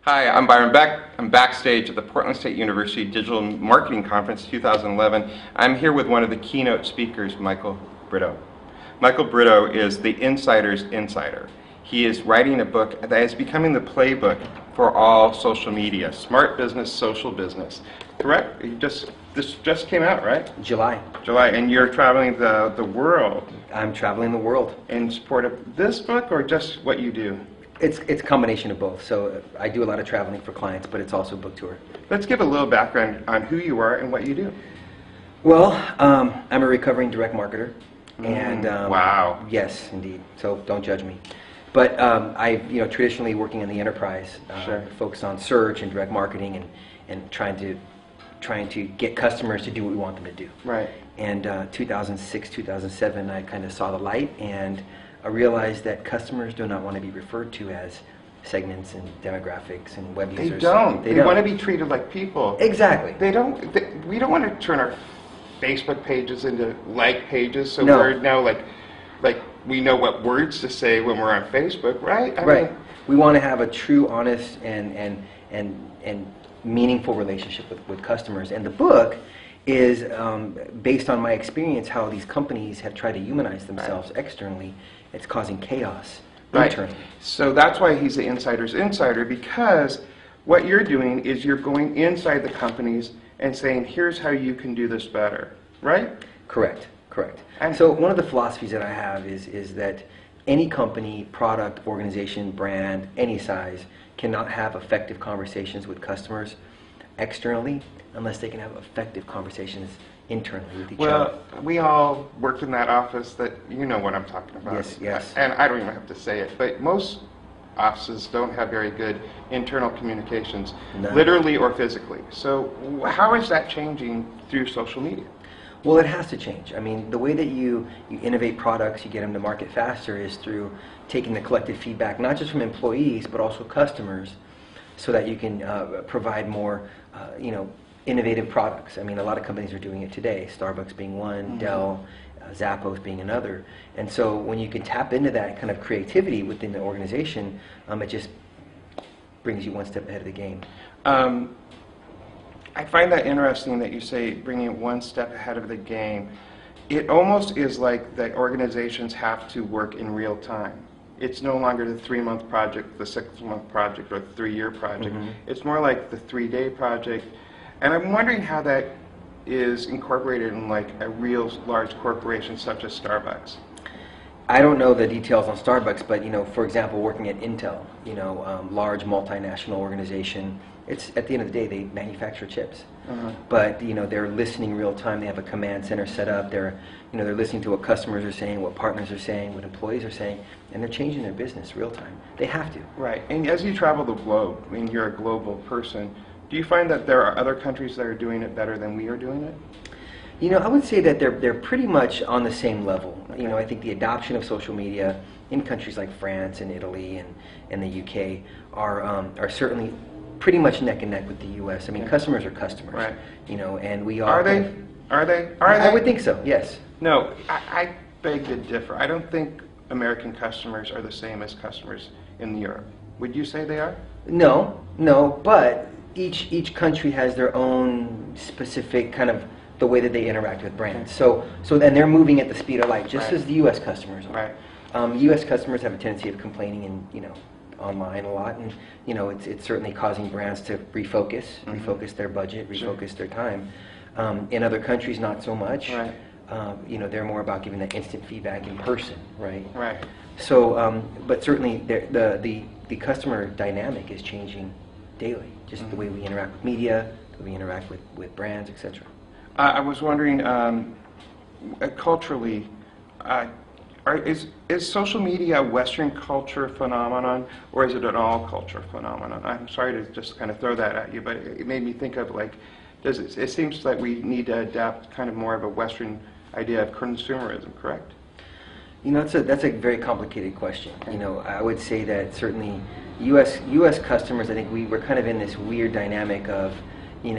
Hi, I'm Byron Beck. I'm backstage at the Portland State University Digital Marketing Conference 2011. I'm here with one of the keynote speakers, Michael Brito. Michael Brito is the insider's insider. He is writing a book that is becoming the playbook for all social media, smart business, social business. Correct? This just came out, right? July. And you're traveling the world. I'm traveling the world. In support of this book or just what you do? It's a combination of both. So I do a lot of traveling for clients, but it's also a book tour. Let's give a little background on who you are and what you do. Well, I'm a recovering direct marketer. And wow. Yes, indeed. So don't judge me. But I, traditionally working in the enterprise, Sure. focused on search and direct marketing and trying to get customers to do what we want them to do. Right. And 2006, 2007, I kind of saw the light, and I realized that customers do not want to be referred to as segments and demographics and web users. They want to be treated like people. Exactly. We don't want to turn our Facebook pages into like pages, so No. we're now like we know what words to say when we're on Facebook, right? I Right. mean, We want to have a true, honest, and meaningful relationship with customers. And the book is based on my experience, how these companies have tried to humanize themselves externally. It's causing chaos internally. So that's why he's the insider's insider, because what you're doing is you're going inside the companies and saying, here's how you can do this better, right? Correct. And So one of the philosophies that I have is that any company, product, organization, brand, any size, cannot have effective conversations with customers externally unless they can have effective conversations internally with each other. Well, we all worked in that office that you know what I'm talking about. Yes. And I don't even have to say it, but most offices don't have very good internal communications, No. literally or physically. So how is that changing through social media? Well, it has to change. I mean, the way that you innovate products, you get them to market faster, is through taking the collective feedback, not just from employees, but also customers, so that you can provide more, innovative products. I mean, a lot of companies are doing it today, Starbucks being one, Dell, Zappos being another. And so when you can tap into that kind of creativity within the organization, it just brings you one step ahead of the game. I find that interesting that you say bringing it one step ahead of the game. It almost is like that organizations have to work in real time. It's no longer the 3-month project, the 6-month project, or the 3-year project. It's more like the 3-day project. And I'm wondering how that is incorporated in like a real large corporation such as Starbucks. I don't know the details on Starbucks, but for example, working at Intel, large multinational organization, it's at the end of the day they manufacture chips, but they're listening real time. They have a command center set up. They're listening to what customers are saying, what partners are saying, what employees are saying, and they're changing their business real time. They have to. Right. And as you travel the globe, I mean, you're a global person. Do you find that there are other countries that are doing it better than we are doing it? I would say that they're pretty much on the same level. I think the adoption of social media in countries like France and Italy and the UK are certainly pretty much neck and neck with the U.S. I mean, customers are customers. Right. And we all Are they? I would think so. Yes. No, I beg to differ. I don't think American customers are the same as customers in Europe. Would you say they are? No, but each country has their own specific kind of the way that they interact with brands. So then they're moving at the speed of light, just as the U.S. customers are. Right. U.S. customers have a tendency of complaining and online a lot, and it's certainly causing brands to refocus their budget, refocus their time. In other countries, not so much. Right. They're more about giving that instant feedback in person, right? Right. So, but certainly the customer dynamic is changing daily. Just the way we interact with media, the way we interact with brands, etc. I was wondering, culturally, is social media a Western culture phenomenon, or is it an all-culture phenomenon? I'm sorry to just kind of throw that at you, but it made me think of like, it seems like we need to adapt kind of more of a Western idea of consumerism, correct? That's a very complicated question. I would say that certainly U.S. customers, I think we're kind of in this weird dynamic of, we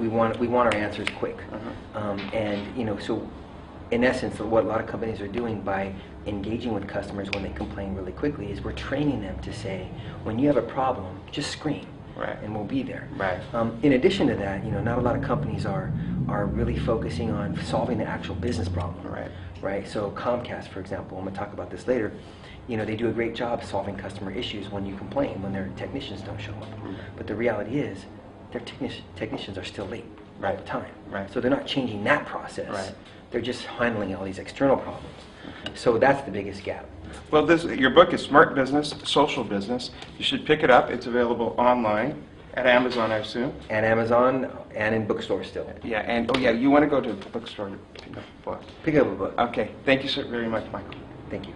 want our answers quick, and so in essence, what a lot of companies are doing by engaging with customers when they complain really quickly is we're training them to say, when you have a problem, just scream. Right. and we'll be there. Right. In addition to that, not a lot of companies are really focusing on solving the actual business problem. Right. Right. So Comcast, for example, I'm going to talk about this later. They do a great job solving customer issues when you complain, when their technicians don't show up. But the reality is, their technicians are still late all Right. the time. Right. So they're not changing that process. Right. They're just handling all these external problems. So that's the biggest gap. Well, your book is Smart Business, Social Business. You should pick it up. It's available online at Amazon, I assume. And Amazon and in bookstores still. Yeah, and you want to go to the bookstore to pick up a book. Pick up a book. Okay, thank you so very much, Michael. Thank you.